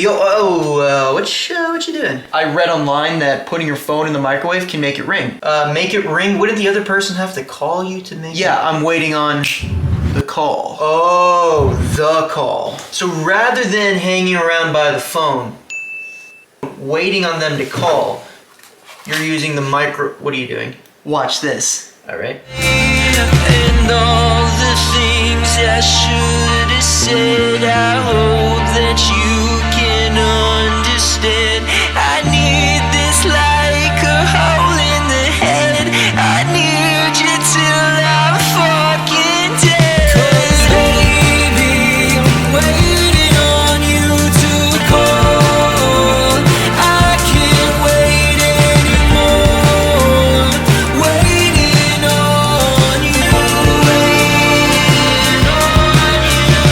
Yo, what you doing? I read online that putting your phone in the microwave can make it ring. Make it ring? Wouldn't the other person have to call you to make it? Yeah, I'm waiting on the call. Oh, the call. So rather than hanging around by the phone, waiting on them to call, you're using the what are you doing? Watch this. All right. And all the things I should